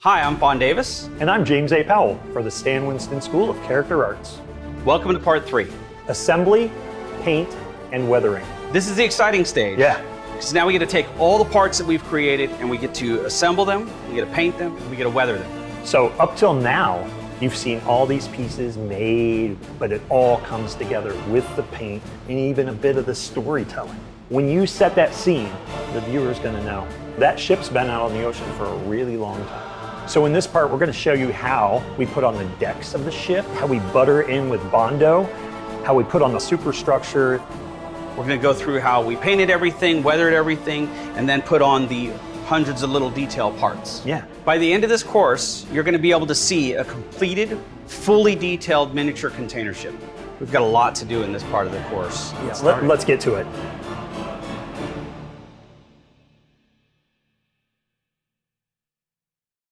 Hi, I'm Fon Davis. And I'm James A. Powell for the Stan Winston School of Character Arts. Welcome to part 3. Assembly, paint, and weathering. This is the exciting stage. Yeah. Because now we get to take all the parts that we've created and we get to assemble them, we get to paint them, we get to weather them. So up till now, you've seen all these pieces made, but it all comes together with the paint and even a bit of the storytelling. When you set that scene, the viewer's gonna know. That ship's been out on the ocean for a really long time. So in this part, we're gonna show you how we put on the decks of the ship, how we butter in with Bondo, how we put on the superstructure. We're going to go through how we painted everything, weathered everything, and then put on the hundreds of little detail parts. Yeah. By the end of this course, you're going to be able to see a completed, fully detailed miniature container ship. We've got a lot to do in this part of the course. Yeah, let's get to it.